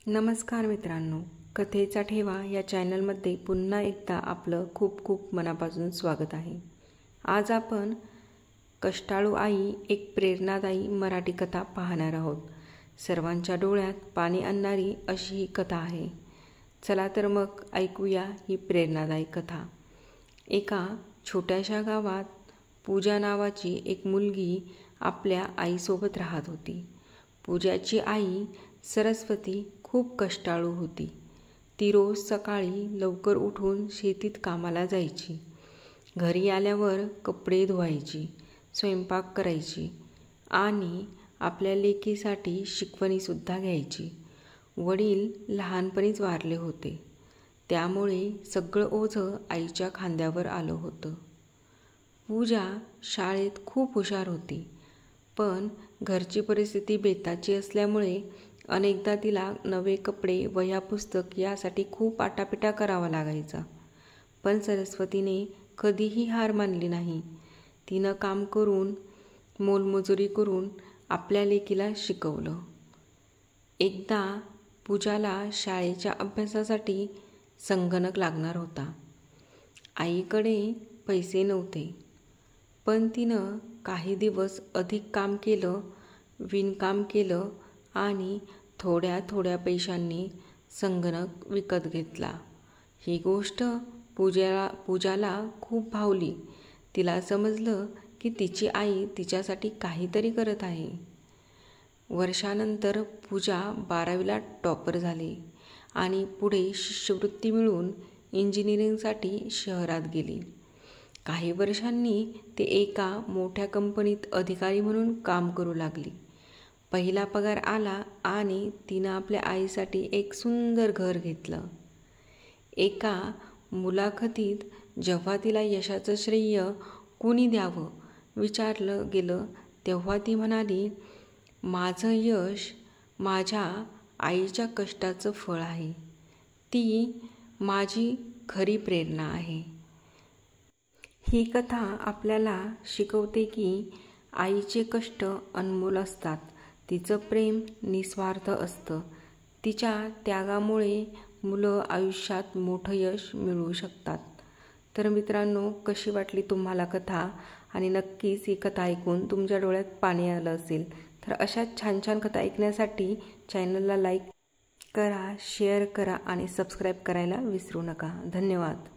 नमस्कार मित्रांनो, कथेचा ठेवा या चॅनलमध्ये पुन्हा एकदा आपलं खूप खूप मनापासून स्वागत आहे। आज आपण कष्टाळू आई एक प्रेरणादायी मराठी कथा पाहणार आहोत। सर्वांच्या डोळ्यात पाणी आणणारी अशी ही कथा आहे। चला तर मग ऐकूया ही प्रेरणादायी कथा। एका छोट्याशा गावात पूजा नावाची एक मुलगी आपल्या आईसोबत राहत होती। पूजाची आई सरस्वती खूप कष्टाळू होती। ती रोज सकाळी लवकर उठून शेतीत कामाला जायची। घरी आल्यावर कपडे धुवायची, स्वयंपाक करायची आणि आपल्या लेकीसाठी शिकवणीसुद्धा घ्यायची। वडील लहानपणीच वारले होते, त्यामुळे सगळं ओझं आईच्या खांद्यावर आलं होतं। पूजा शाळेत खूप हुशार होती, पण घरची परिस्थिती बेताची असल्यामुळे अनेकदा तिला नवे कपडे, वह्या, पुस्तक यासाठी खूप आटापिटा करावा लागायचा। पण सरस्वतीने कधीही हार मानली नाही। तिनं काम करून, मोलमजुरी करून आपल्या लेकीला शिकवलं। एकदा पूजाला शाळेच्या अभ्यासासाठी संगणक लागणार होता। आईकडे पैसे नव्हते, पण तिनं काही दिवस अधिक काम केलं, विणकाम केलं आणि थोड्या थोड्या पैशांनी संगणक विकत घेतला। ही गोष्ट पूजाला खूप भावली। तिला समजलं की तिची आई तिच्यासाठी काहीतरी करत आहे। वर्षानंतर पूजा 12वीला टॉपर झाली आणि पुढे शिष्यवृत्ती मिळवून इंजिनिअरिंगसाठी शहरात गेली। काही वर्षांनी ती एका मोठ्या कंपनीत अधिकारी म्हणून काम करू लागली। पहिला पगार आला आणि तिनं आपल्या आईसाठी एक सुंदर घर घेतलं। एका मुलाखतीत जेव्हा तिला यशाचं श्रेय कोणी द्यावं विचारलं गेलं, तेव्हा ती म्हणाली, माझं यश माझ्या आईच्या कष्टाचं फळ आहे। ती माझी खरी प्रेरणा आहे। ही कथा आपल्याला शिकवते की आईचे कष्ट अनमोल असतात। तिचं प्रेम निस्वार्थ असतं। तिच्या त्यागामुळे मुलं आयुष्यात मोठं यश मिळवू शकतात। तर मित्रांनो, कशी वाटली तुम्हाला कथा? आणि नक्कीच ही कथा ऐकून तुमच्या डोळ्यात पाणी आलं असेल तर अशाच छान छान कथा ऐकण्यासाठी चॅनलला लाईक करा, शेअर करा आणि सबस्क्राईब करायला विसरू नका। धन्यवाद।